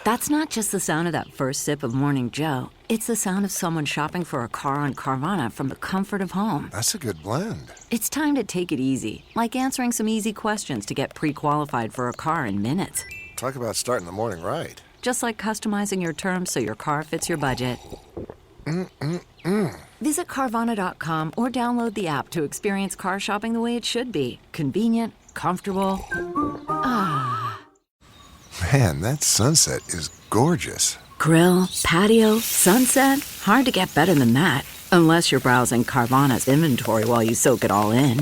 That's not just the sound of that first sip of Morning Joe. It's the sound of someone shopping for a car on Carvana from the comfort of home. That's a good blend. It's time to take it easy, like answering some easy questions to get pre-qualified for a car in minutes. Talk about starting the morning right. Just like customizing your terms so your car fits your budget. Visit Carvana.com or download the app to experience car shopping the way it should be. Convenient, comfortable. Ah. Man, that sunset is gorgeous. Grill, patio, sunset. Hard to get better than that. Unless you're browsing Carvana's inventory while you soak it all in.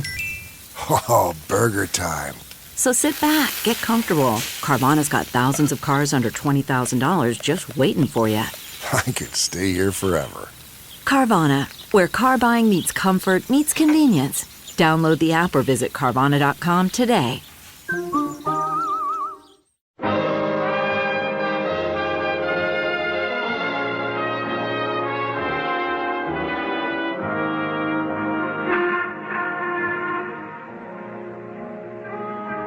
Oh, burger time. So sit back, get comfortable. Carvana's got thousands of cars under $20,000 just waiting for you. I could stay here forever. Carvana, where car buying meets comfort, meets convenience. Download the app or visit Carvana.com today.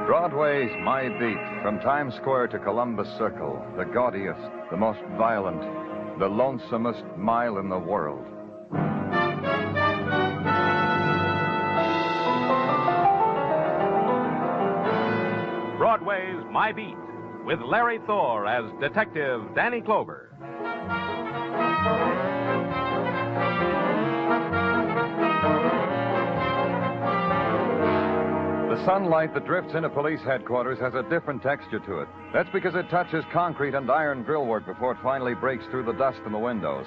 Broadway's My Beat, from Times Square to Columbus Circle, the gaudiest, the most violent, the lonesomest mile in the world. Broadway's My Beat, with Larry Thor as Detective Danny Clover. The sunlight that drifts into police headquarters has a different texture to it. That's because it touches concrete and iron grillwork before it finally breaks through the dust in the windows.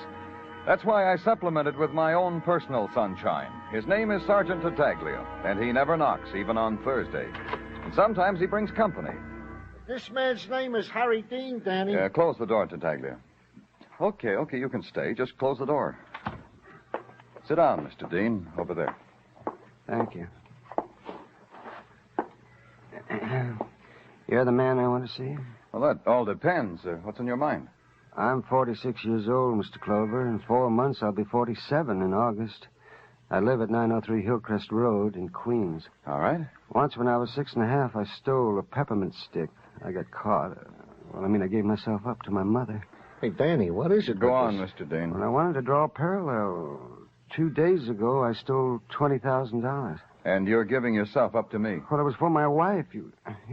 That's why I supplement it with my own personal sunshine. His name is Sergeant Tartaglia, and he never knocks, even on Thursday. And sometimes he brings company. This man's name is Harry Dean, Danny. Close the door, Tartaglia. Okay, you can stay. Just close the door. Sit down, Mr. Dean, over there. Thank you. You're the man I want to see? Well, that all depends. What's on your mind? I'm 46 years old, Mr. Clover. In 4 months, I'll be 47 in August. I live at 903 Hillcrest Road in Queens. All right. Once when I was 6 and a half, I stole a peppermint stick. I got caught. I gave myself up to my mother. Hey, Danny, what is it? Go on, Mr. Dean. When I wanted to draw a parallel, 2 days ago, I stole $20,000. And you're giving yourself up to me. Well, it was for my wife. You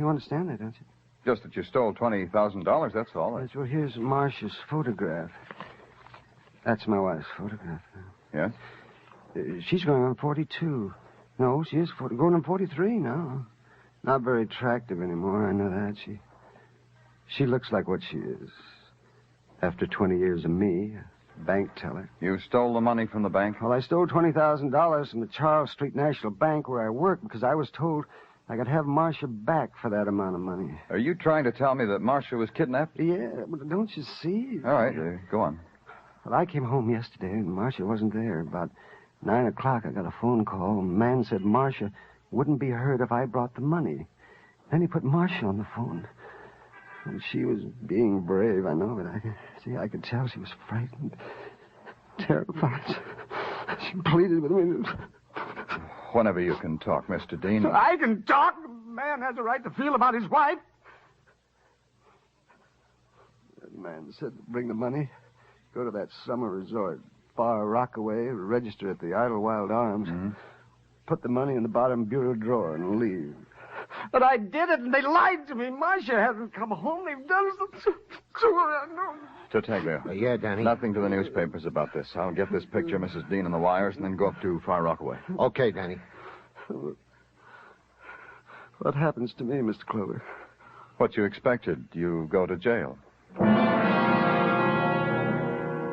understand that, don't you? Just that you stole $20,000, that's all. Yes, well, here's Marcia's photograph. That's my wife's photograph. Yes? She's going on 42. No, she is going on 43 now. Not very attractive anymore, I know that. She looks like what she is. After 20 years of me, a bank teller. You stole the money from the bank? Well, I stole $20,000 from the Charles Street National Bank where I work because I was told I could have Marcia back for that amount of money. Are you trying to tell me that Marcia was kidnapped? Yeah, but don't you see? All right, go on. Well, I came home yesterday and Marcia wasn't there. About 9 o'clock, I got a phone call. A man said Marcia wouldn't be hurt if I brought the money. Then he put Marcia on the phone. And she was being brave, I know, but I could tell she was frightened, terrified. She pleaded with me. Whenever you can talk, Mr. Dean. I can talk? A man has a right to feel about his wife. That man said to bring the money, go to that summer resort, Far Rockaway, register at the Idlewild Arms, put the money in the bottom bureau drawer and leave. But I did it, and they lied to me. Marcia hasn't come home. They've done something to her. I know. Tartaglia. Yeah, Danny. Nothing to the newspapers about this. I'll get this picture, Mrs. Dean, on the wires, and then go up to Far Rockaway. Okay, Danny. What happens to me, Mr. Clover? What you expected. You go to jail.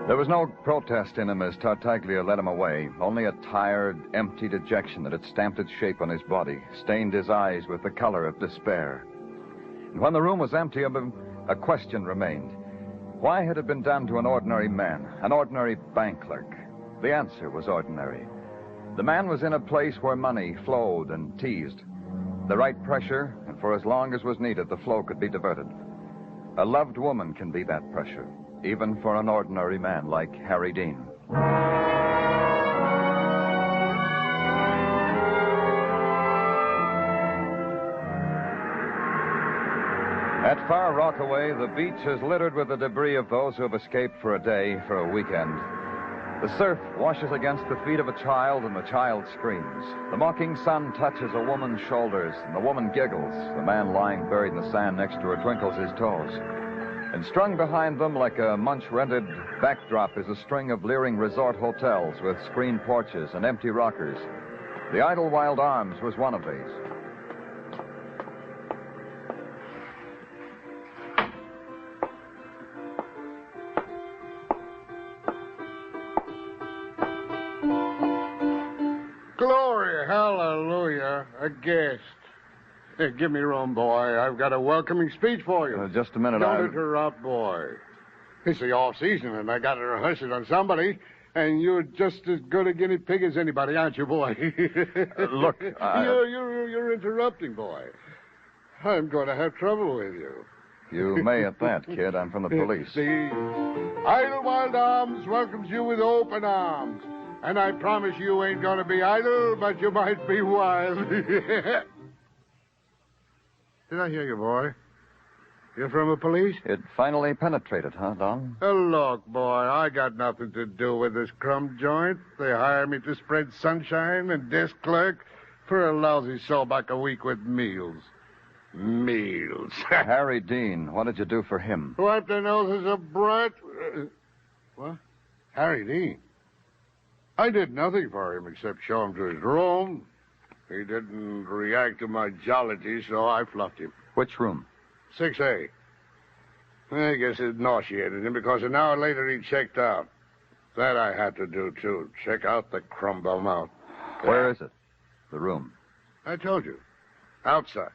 There was no protest in him as Tartaglia led him away, only a tired, empty dejection that had stamped its shape on his body, stained his eyes with the color of despair. And when the room was empty of him, a question remained. Why had it been done to an ordinary man, an ordinary bank clerk? The answer was ordinary. The man was in a place where money flowed and teased. The right pressure, and for as long as was needed, the flow could be diverted. A loved woman can be that pressure, even for an ordinary man like Harry Dean. At Far Rockaway, the beach is littered with the debris of those who have escaped for a day, for a weekend. The surf washes against the feet of a child, and the child screams. The mocking sun touches a woman's shoulders, and the woman giggles. The man lying buried in the sand next to her twinkles his toes. And strung behind them like a Munch-rented backdrop is a string of leering resort hotels with screened porches and empty rockers. The Idlewild Arms was one of these. Glory, hallelujah, a guest. Hey, give me room, boy. I've got a welcoming speech for you. Just a minute, Don't interrupt, boy. It's the off-season, and I got to rehearse it on somebody, and you're just as good a guinea pig as anybody, aren't you, boy? Look, You're interrupting, boy. I'm going to have trouble with you. You may at that, kid. I'm from the police. The Idlewild Arms welcomes you with open arms. And I promise you ain't going to be idle, but you might be wild. Did I hear you, boy? You're from the police? It finally penetrated, huh, Don? Look, boy, I got nothing to do with this crumb joint. They hire me to spread sunshine and desk clerk for a lousy sawbuck a week with meals. Meals. Harry Dean, what did you do for him? Wipe their noses a brat. What? Harry Dean? I did nothing for him except show him to his room. He didn't react to my jollity, so I fluffed him. Which room? 6A. I guess it nauseated him because an hour later he checked out. That I had to do, too. Check out the crumb bum out. Where is it? The room. I told you. Outside.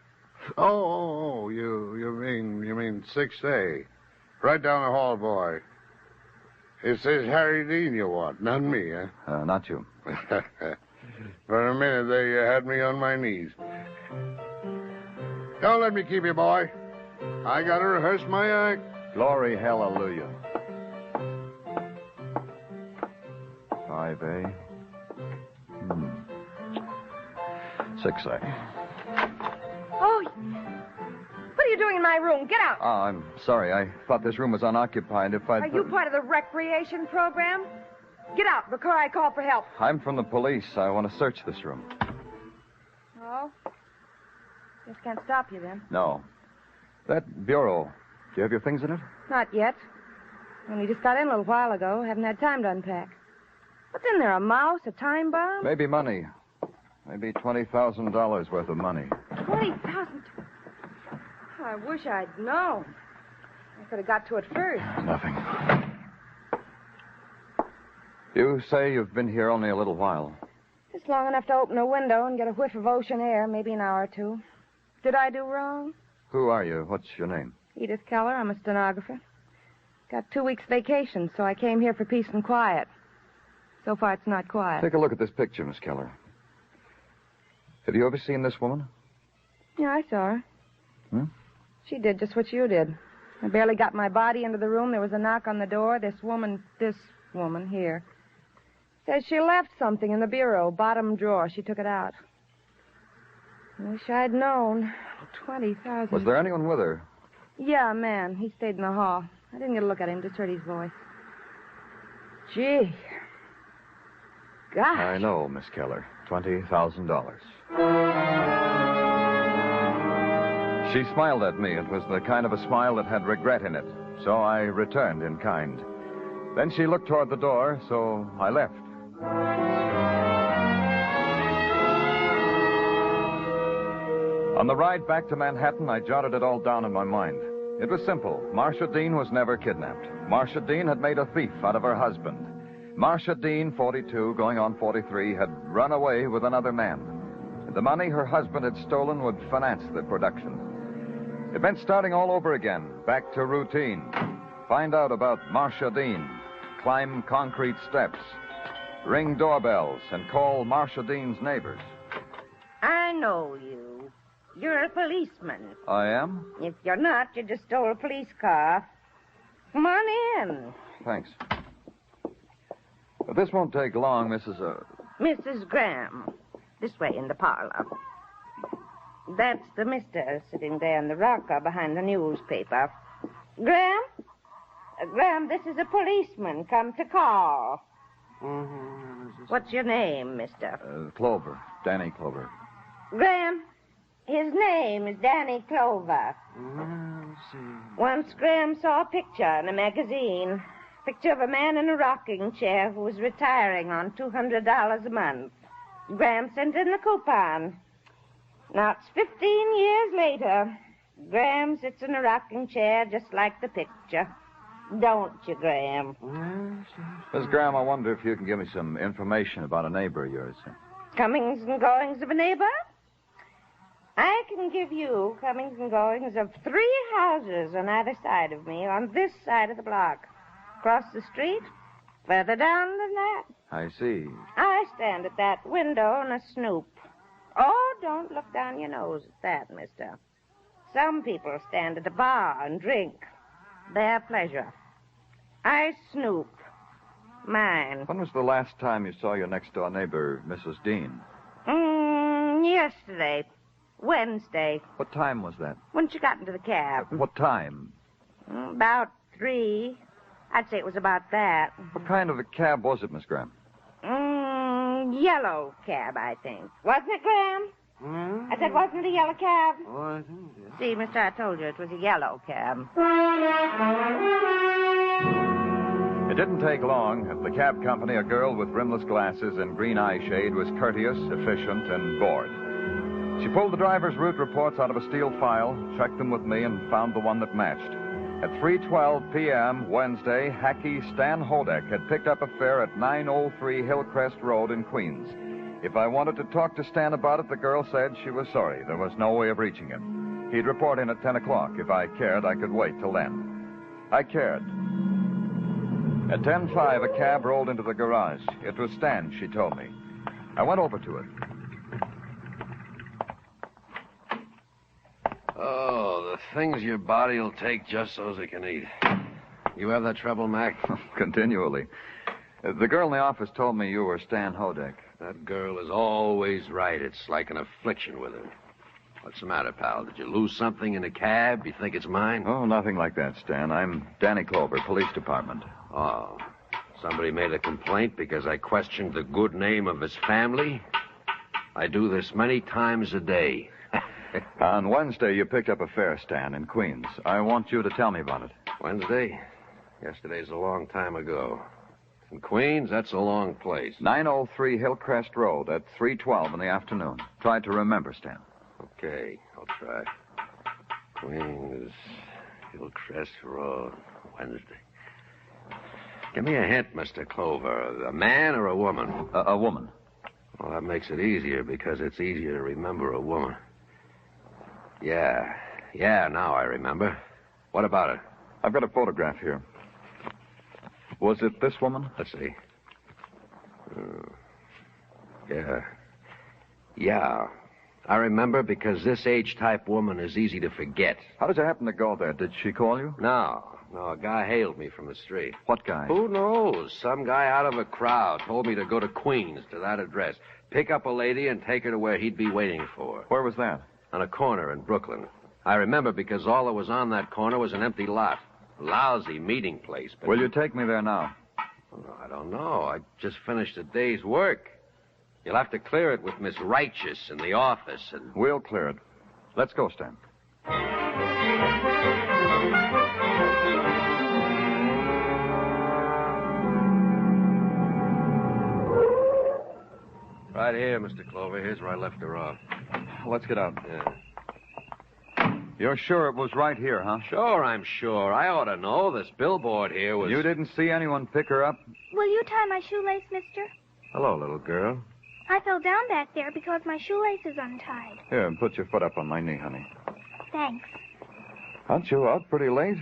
Oh, you mean 6A. Right down the hall, boy. It says Harry Dean you want, not me, huh? Not you. For a minute there, you had me on my knees. Don't let me keep you, boy. I gotta rehearse my act. Glory, hallelujah. 5A. 6A. Oh, what are you doing in my room? Get out. Oh, I'm sorry. I thought this room was unoccupied. If I'd... Are you part of the recreation program? Get out before I call for help. I'm from the police. I want to search this room. Oh? Just can't stop you then. No. That bureau, do you have your things in it? Not yet. Only just got in a little while ago. Haven't had time to unpack. What's in there, a mouse, a time bomb? Maybe money. Maybe $20,000 worth of money. 20,000? I wish I'd known. I could have got to it first. Nothing. You say you've been here only a little while. Just long enough to open a window and get a whiff of ocean air, maybe an hour or two. Did I do wrong? Who are you? What's your name? Edith Keller. I'm a stenographer. Got 2 weeks vacation, so I came here for peace and quiet. So far, it's not quiet. Take a look at this picture, Miss Keller. Have you ever seen this woman? Yeah, I saw her. She did just what you did. I barely got my body into the room. There was a knock on the door. This woman here, says she left something in the bureau, bottom drawer. She took it out. I wish I'd known. 20,000. Was there anyone with her? Yeah, a man. He stayed in the hall. I didn't get a look at him, just heard his voice. Gee. Gosh. I know, Miss Keller. $20,000. She smiled at me. It was the kind of a smile that had regret in it. So I returned in kind. Then she looked toward the door, so I left. On the ride back to Manhattan, I jotted it all down in my mind. It was simple. Marcia Dean was never kidnapped. Marcia Dean had made a thief out of her husband. Marcia Dean, 42, going on 43, had run away with another man. The money her husband had stolen would finance the production. It meant starting all over again, back to routine. Find out about Marcia Dean. Climb concrete steps. Ring doorbells and call Marcia Dean's neighbors. I know you. You're a policeman. I am? If you're not, you just stole a police car. Come on in. Thanks. This won't take long, Mrs. Mrs. Graham. This way in the parlor. That's the mister sitting there in the rocker behind the newspaper. Graham? Graham, this is a policeman come to call. What's your name, mister? Clover. Danny Clover. Graham, his name is Danny Clover. Once Graham saw a picture in a magazine. Picture of a man in a rocking chair who was retiring on $200 a month. Graham sent in the coupon. Now it's 15 years later. Graham sits in a rocking chair just like the picture. Don't you, Graham? Miss Graham, I wonder if you can give me some information about a neighbor of yours. Comings and goings of a neighbor? I can give you comings and goings of 3 houses on either side of me on this side of the block. Across the street, further down than that. I see. I stand at that window and a snoop. Oh, don't look down your nose at that, mister. Some people stand at the bar and drink. Their pleasure. I snoop. Mine. When was the last time you saw your next-door neighbor, Mrs. Dean? Yesterday. Wednesday. What time was that? When she got into the cab. What time? About 3. I'd say it was about that. What kind of a cab was it, Miss Graham? Yellow cab, I think. Wasn't it, Graham? I said, wasn't it a yellow cab? Oh, I think so. See, mister, I told you it was a yellow cab. It didn't take long. At the cab company, a girl with rimless glasses and green eye shade was courteous, efficient, and bored. She pulled the driver's route reports out of a steel file, checked them with me, and found the one that matched. At 3:12 p.m. Wednesday, hacky Stan Hodek had picked up a fare at 903 Hillcrest Road in Queens. If I wanted to talk to Stan about it, the girl said she was sorry. There was no way of reaching him. He'd report in at 10 o'clock. If I cared, I could wait till then. I cared. At 10:05, a cab rolled into the garage. It was Stan, she told me. I went over to it. Oh, the things your body will take just so's it can eat. You have that trouble, Mac? Continually. The girl in the office told me you were Stan Hodek. That girl is always right. It's like an affliction with her. What's the matter, pal? Did you lose something in a cab? You think it's mine? Oh, nothing like that, Stan. I'm Danny Clover, police department. Oh. Somebody made a complaint because I questioned the good name of his family? I do this many times a day. On Wednesday, you picked up a fare, Stan, in Queens. I want you to tell me about it. Wednesday? Yesterday's a long time ago. In Queens, that's a long place. 903 Hillcrest Road at 3:12 in the afternoon. Try to remember, Stan. Okay, I'll try. Queens, Hillcrest Road, Wednesday. Give me a hint, Mr. Clover. A man or a woman? A woman. Well, that makes it easier because it's easier to remember a woman. Yeah, now I remember. What about her? I've got a photograph here. Was it this woman? Let's see. Yeah. I remember because this age-type woman is easy to forget. How did you happen to go there? Did she call you? No, a guy hailed me from the street. What guy? Who knows? Some guy out of a crowd told me to go to Queens, to that address, pick up a lady and take her to where he'd be waiting for her. Where was that? On a corner in Brooklyn. I remember because all that was on that corner was an empty lot. Lousy meeting place. But Will you take me there now? Oh, I don't know. I just finished a day's work. You'll have to clear it with Miss Righteous in the office. And We'll clear it. Let's go, Stan. Right here, Mr. Clover. Here's where I left her off. Let's get out. Yeah. You're sure it was right here, huh? Sure, I'm sure. I ought to know. This billboard here was... You didn't see anyone pick her up? Will you tie my shoelace, mister? Hello, little girl. I fell down back there because my shoelace is untied. Here, put your foot up on my knee, honey. Thanks. Aren't you out pretty late?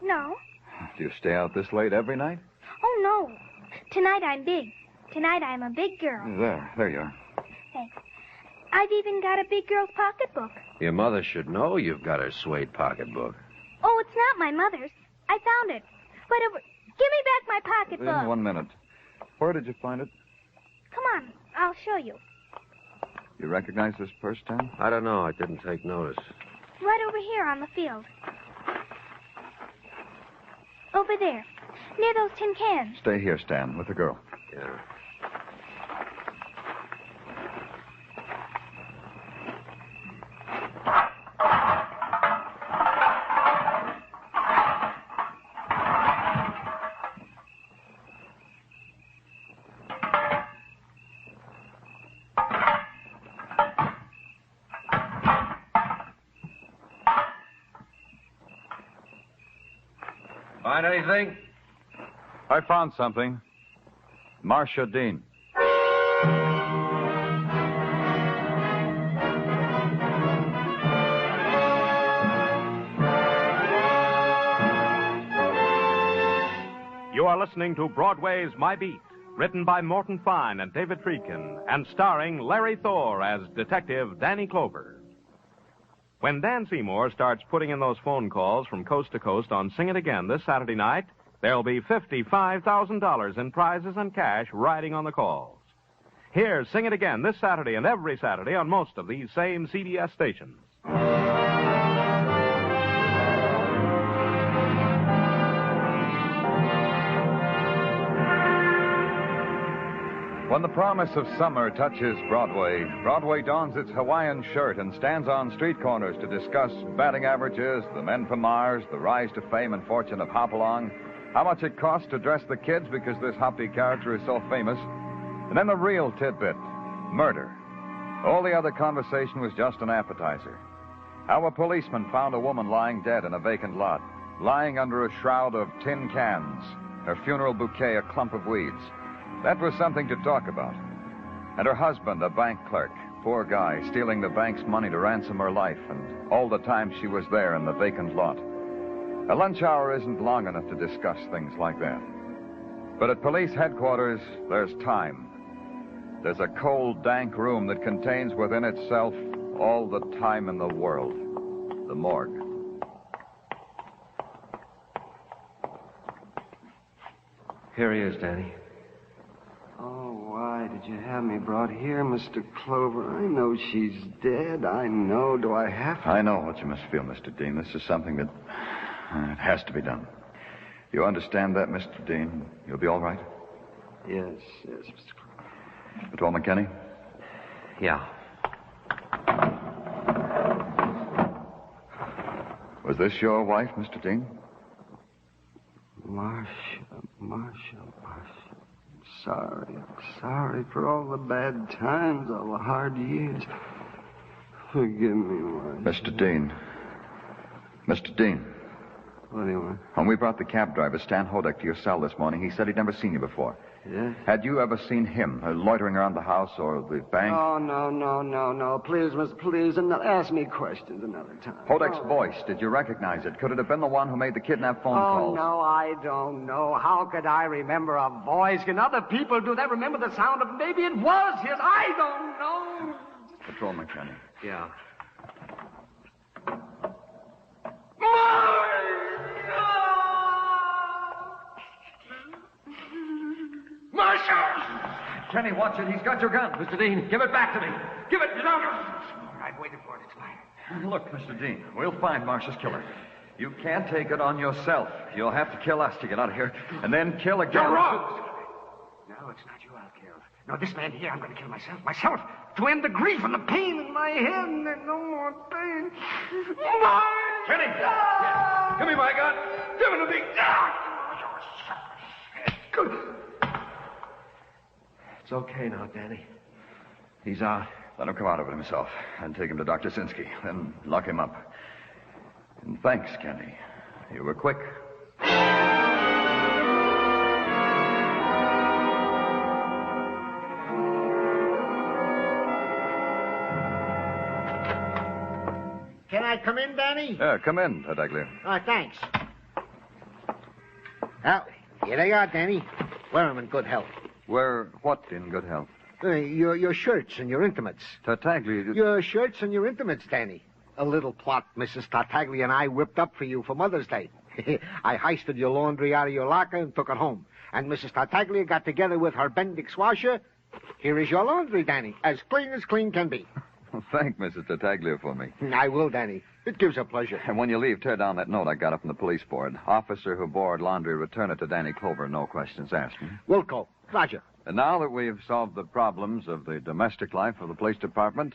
No. Do you stay out this late every night? Oh, no. Tonight I'm big. Tonight I'm a big girl. There you are. Thanks. I've even got a big girl's pocketbook. Your mother should know you've got her suede pocketbook. Oh, it's not my mother's. I found it. But give me back my pocketbook. In 1 minute. Where did you find it? Come on, I'll show you. You recognize this purse, Stan? I don't know. I didn't take notice. Right over here on the field. Over there, near those tin cans. Stay here, Stan, with the girl. Yeah. Find anything? I found something. Marcia Dean. You are listening to Broadway's My Beat, written by Morton Fine and David Friedkin, and starring Larry Thor as Detective Danny Clover. When Dan Seymour starts putting in those phone calls from coast to coast on Sing It Again this Saturday night, there'll be $55,000 in prizes and cash riding on the calls. Here's Sing It Again this Saturday and every Saturday on most of these same CBS stations. When the promise of summer touches Broadway, Broadway dons its Hawaiian shirt and stands on street corners to discuss batting averages, the men from Mars, the rise to fame and fortune of Hopalong, how much it costs to dress the kids because this Hoppy character is so famous, and then the real tidbit, murder. All the other conversation was just an appetizer. How a policeman found a woman lying dead in a vacant lot, lying under a shroud of tin cans, her funeral bouquet a clump of weeds. That was something to talk about. And her husband, a bank clerk, poor guy, stealing the bank's money to ransom her life, and all the time she was there in the vacant lot. A lunch hour isn't long enough to discuss things like that. But at police headquarters, there's time. There's a cold, dank room that contains within itself all the time in the world. The morgue. Here he is, Danny. Oh, why did you have me brought here, Mr. Clover? I know she's dead. I know. Do I have to? I know what you must feel, Mr. Dean. This is something that it has to be done. You understand that, Mr. Dean? You'll be all right? Yes, Mr. Clover. Patrolman Kenny? Yeah. Was this your wife, Mr. Dean? Marcia. Sorry for all the bad times, all the hard years. Forgive me, Marcia. Mr. Dean. Mr. Dean. What do you want? When we brought the cab driver, Stan Hodek, to your cell this morning, he said he'd never seen you before. Yes? Had you ever seen him loitering around the house or the bank? Oh, no. Please, miss, please. And ask me questions another time. Hodek's voice, did you recognize it? Could it have been the one who made the kidnap phone calls? Oh, no, I don't know. How could I remember a voice? Can other people do that? Remember the sound of... Maybe it was his. I don't know. Patrolman Kenny. Yeah. Marcia! Kenny, watch it. He's got your gun. Mr. Dean, give it back to me. Give it. I've waited for it. It's mine. Look, Mr. Dean, we'll find Marcia's killer. You can't take it on yourself. You'll have to kill us to get out of here, and then kill again. You're wrong. No, it's not you I'll kill. No, this man here, I'm going to kill myself. Myself. To end the grief and the pain in my head. And there's no more pain. Kenny! Yeah. Give me my gun. Give it to me. Good. It's okay now, Danny. He's out. Let him come out of it himself and take him to Dr. Sinsky. Then lock him up. And thanks, Kenny. You were quick. Can I come in, Danny? Yeah, come in, Tadaglia. Thanks. Well, here they are, Danny. Wear 'em in good health. Wear what in good health? Your shirts and your intimates. Tartaglia... Your shirts and your intimates, Danny. A little plot Mrs. Tartaglia and I whipped up for you for Mother's Day. I heisted your laundry out of your locker and took it home. And Mrs. Tartaglia got together with her Bendix washer Here is your laundry, Danny, as clean can be. Thank Mrs. Tartaglia for me. I will, Danny. It gives her pleasure. And when you leave, tear down that note I got up from the police board. Officer who bore laundry, return it to Danny Clover. No questions asked. Wilco. Roger. And now that we've solved the problems of the domestic life of the police department,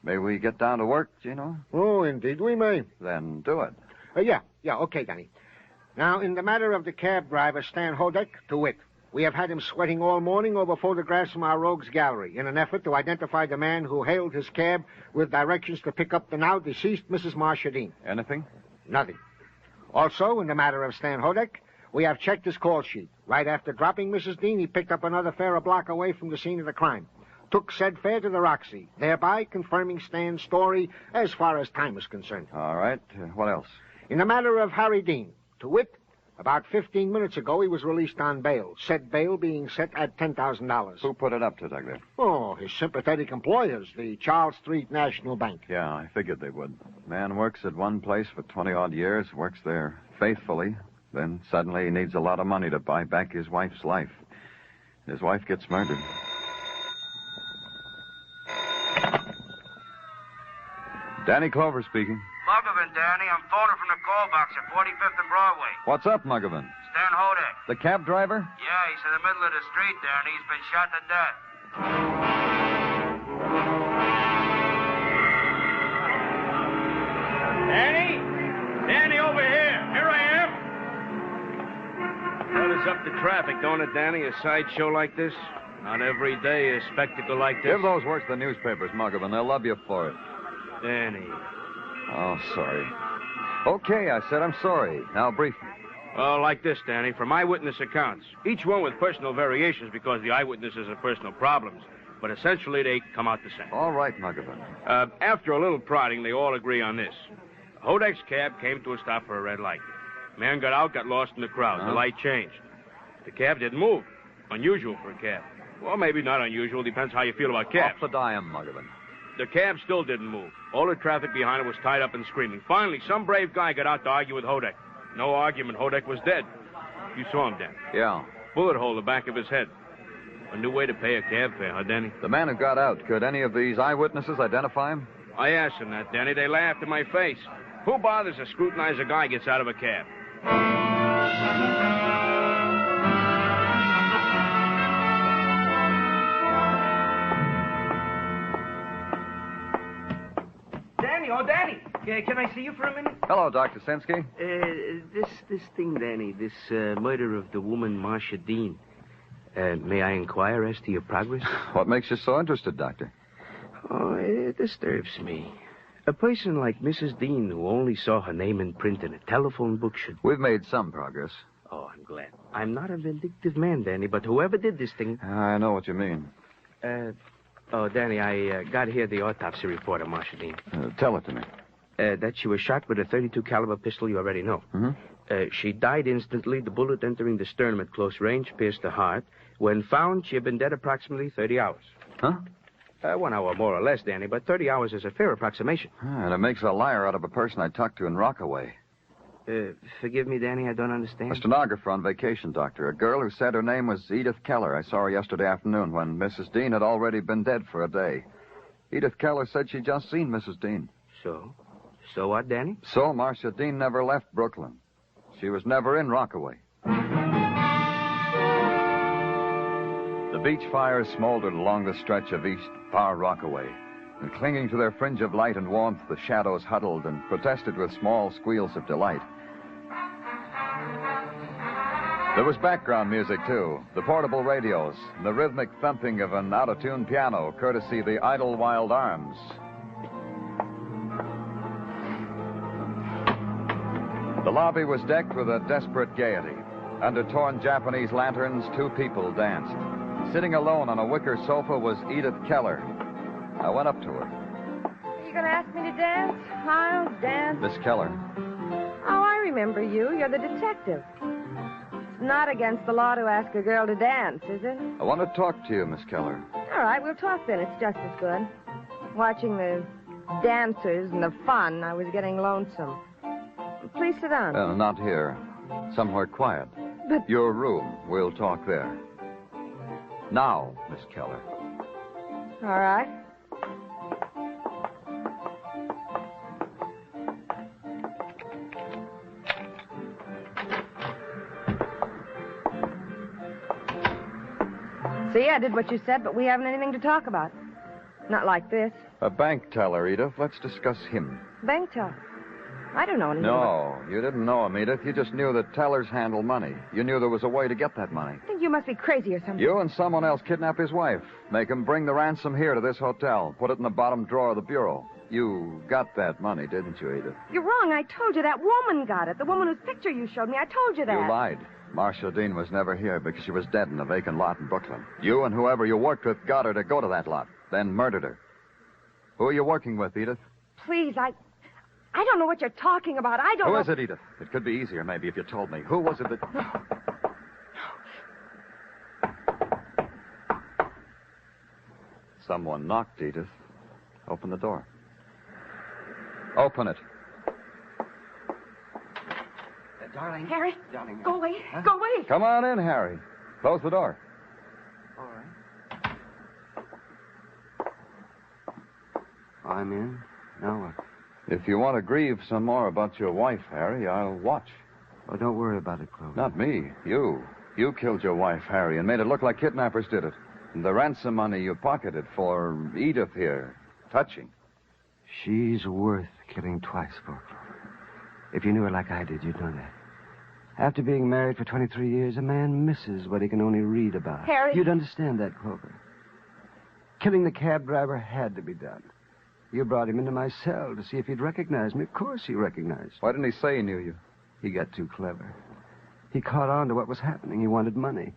may we get down to work, Gino? Oh, indeed we may. Then do it. Yeah, okay, Danny. Now, in the matter of the cab driver, Stan Hodek, to wit, we have had him sweating all morning over photographs from our rogues gallery in an effort to identify the man who hailed his cab with directions to pick up the now deceased Mrs. Marcia Dean. Anything? Nothing. Also, in the matter of Stan Hodek, we have checked his call sheet. Right after dropping Mrs. Dean, he picked up another fare a block away from the scene of the crime. Took said fare to the Roxy, thereby confirming Stan's story as far as time is concerned. All right. What else? In the matter of Harry Dean, to wit, about 15 minutes ago he was released on bail, said bail being set at $10,000. Who put it up to Douglas? Oh, his sympathetic employers, the Charles Street National Bank. Yeah, I figured they would. Man works at one place for 20-odd years, works there faithfully, then suddenly he needs a lot of money to buy back his wife's life. His wife gets murdered. Danny Clover speaking. Muggavan, Danny. I'm phoning from the call box at 45th and Broadway. What's up, Muggavan? Stan Hodek. The cab driver? Yeah, he's in the middle of the street, Danny. He's been shot to death. Danny? Danny, over here. Here I am. That is up to traffic, don't it, Danny? A sideshow like this? Not every day a spectacle like this. Give those words to the newspapers, Muggavan. They'll love you for it. Danny. Oh, sorry. Okay, I said I'm sorry. Now, brief me. Well, like this, Danny. From eyewitness accounts. Each one with personal variations because the eyewitnesses have personal problems. But essentially, they come out the same. All right, Muggavan. After a little prodding, they all agree on this. Hodek's cab came to a stop for a red light. Man got out, got lost in the crowd. The light changed. The cab didn't move. Unusual for a cab. Well, maybe not unusual. Depends how you feel about cabs. Off the dime, Muggavan. The cab still didn't move. All the traffic behind it was tied up and screaming. Finally, some brave guy got out to argue with Hodek. No argument. Hodek was dead. You saw him, Dan. Yeah. Bullet hole in the back of his head. A new way to pay a cab fare, huh, Danny? The man who got out, could any of these eyewitnesses identify him? I asked them that, Danny. They laughed in my face. Who bothers to scrutinize a guy gets out of a cab? Danny, oh, Danny. Can I see you for a minute? Hello, Dr. Sinsky. This thing, Danny, this murder of the woman Marcia Dean. May I inquire as to your progress? What makes you so interested, Doctor? Oh, it disturbs me. A person like Mrs. Dean, who only saw her name in print in a telephone book, should... We've made some progress. Oh, I'm glad. I'm not a vindictive man, Danny, but whoever did this thing... I know what you mean. Danny, I got here the autopsy report on Marcia Dean. Tell it to me. That she was shot with a .32 caliber pistol, you already know. Mm-hmm. She died instantly. The bullet entering the sternum at close range pierced the heart. When found, she had been dead approximately 30 hours. Huh? 1 hour more or less, Danny, but 30 hours is a fair approximation. And it makes a liar out of a person I talked to in Rockaway. Forgive me, Danny, I don't understand. A stenographer on vacation, Doctor. A girl who said her name was Edith Keller. I saw her yesterday afternoon when Mrs. Dean had already been dead for a day. Edith Keller said she'd just seen Mrs. Dean. So? So what, Danny? So Marcia Dean never left Brooklyn. She was never in Rockaway. The beach fires smoldered along the stretch of East Far Rockaway. And clinging to their fringe of light and warmth, the shadows huddled and protested with small squeals of delight. There was background music, too. The portable radios, and the rhythmic thumping of an out-of-tune piano, courtesy the Idlewild Arms. The lobby was decked with a desperate gaiety. Under torn Japanese lanterns, 2 people danced. Sitting alone on a wicker sofa was Edith Keller. I went up to her. Are you going to ask me to dance? I'll dance. Miss Keller. Oh, I remember you. You're the detective. It's not against the law to ask a girl to dance, is it? I want to talk to you, Miss Keller. All right, we'll talk then. It's just as good. Watching the dancers and the fun, I was getting lonesome. Please sit down. Not here. Somewhere quiet. But... Your room. We'll talk there. Now, Miss Keller. All right. See, I did what you said, but we haven't anything to talk about. Not like this. A bank teller, Edith. Let's discuss him. Bank teller. I don't know anything No, you didn't know him, Edith. You just knew that tellers handle money. You knew there was a way to get that money. I think you must be crazy or something. You and someone else kidnap his wife. Make him bring the ransom here to this hotel. Put it in the bottom drawer of the bureau. You got that money, didn't you, Edith? You're wrong. I told you that woman got it. The woman whose picture you showed me. I told you that. You lied. Marcia Dean was never here because she was dead in a vacant lot in Brooklyn. You and whoever you worked with got her to go to that lot, then murdered her. Who are you working with, Edith? Please, I don't know what you're talking about. I don't know. Who is it, Edith? It could be easier, maybe, if you told me. Who was it that... Someone knocked, Edith. Open the door. Open it. Darling. Harry, Darling. go away. Huh? Go away. Come on in, Harry. Close the door. All right. I'm in. Now what? If you want to grieve some more about your wife, Harry, I'll watch. Oh, don't worry about it, Clover. Not me. You. You killed your wife, Harry, and made it look like kidnappers did it. And the ransom money you pocketed for Edith here. Touching. She's worth killing twice for, Clover. If you knew her like I did, you'd know that. After being married for 23 years, a man misses what he can only read about. Harry. You'd understand that, Clover. Killing the cab driver had to be done. You brought him into my cell to see if he'd recognize me. Of course he recognized. Why didn't he say he knew you? He got too clever. He caught on to what was happening. He wanted money.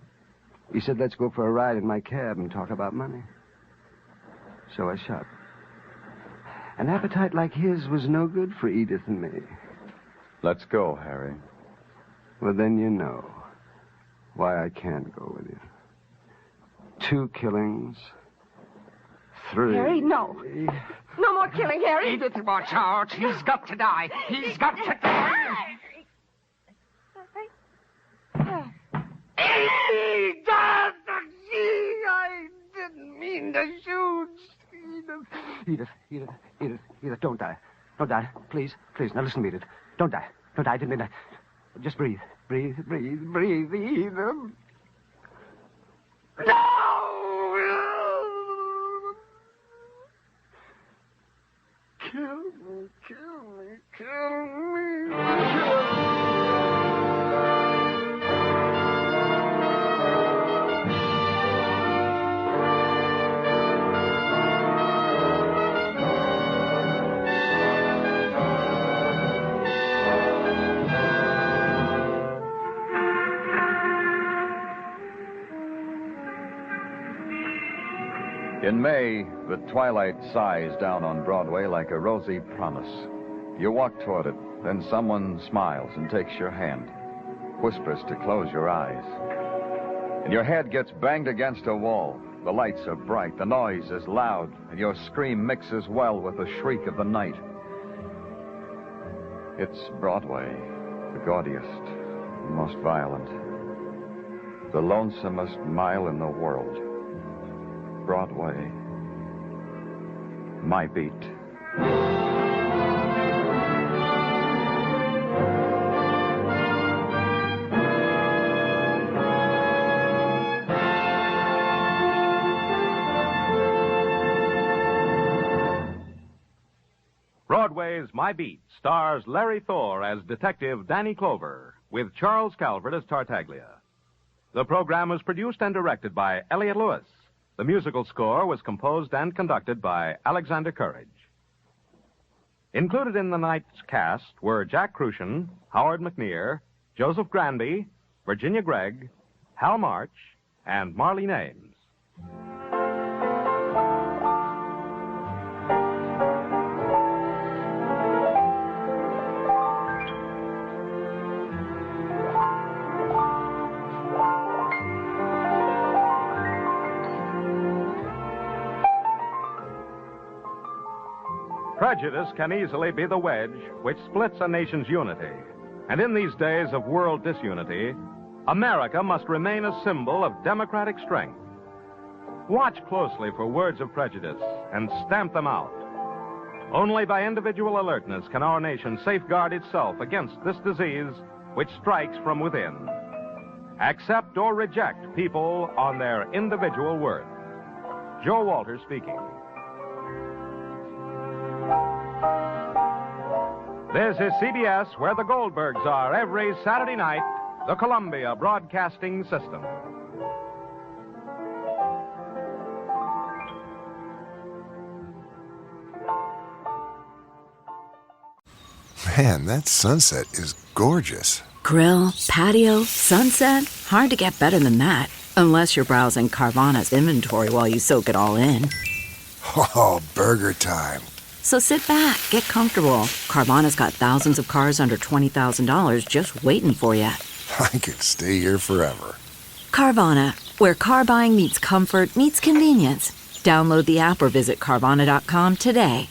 He said, let's go for a ride in my cab and talk about money. So I shot. An appetite like his was no good for Edith and me. Let's go, Harry. Well, then you know why I can't go with you. 2 killings. 3. Harry, no. No more killing, Harry. Edith, watch out. He's got to die. He's got to die. I didn't mean to shoot. Edith, don't die. Don't die. Please. Now listen to me, Edith. Don't die. I didn't mean to. Just breathe. Breathe, Edith. No! Kill me. In May, the twilight sighs down on Broadway like a rosy promise. You walk toward it, then someone smiles and takes your hand, whispers to close your eyes. And your head gets banged against a wall. The lights are bright, the noise is loud, and your scream mixes well with the shriek of the night. It's Broadway, the gaudiest, the most violent, the lonesomest mile in the world. Broadway, my beat. Broadway's My Beat stars Larry Thor as Detective Danny Clover, with Charles Calvert as Tartaglia. The program was produced and directed by Elliott Lewis. The musical score was composed and conducted by Alexander Courage. Included in the night's cast were Jack Crucian, Howard McNear, Joseph Granby, Virginia Gregg, Hal March, and Marlene Ames. Prejudice can easily be the wedge which splits a nation's unity. And in these days of world disunity, America must remain a symbol of democratic strength. Watch closely for words of prejudice and stamp them out. Only by individual alertness can our nation safeguard itself against this disease which strikes from within. Accept or reject people on their individual worth. Joe Walters speaking. This is CBS, where the Goldbergs are every Saturday night, the Columbia Broadcasting System. Man, that sunset is gorgeous. Grill, patio, sunset. Hard to get better than that. Unless you're browsing Carvana's inventory while you soak it all in. Oh, burger time. So sit back, get comfortable. Carvana's got thousands of cars under $20,000 just waiting for you. I could stay here forever. Carvana, where car buying meets comfort, meets convenience. Download the app or visit Carvana.com today.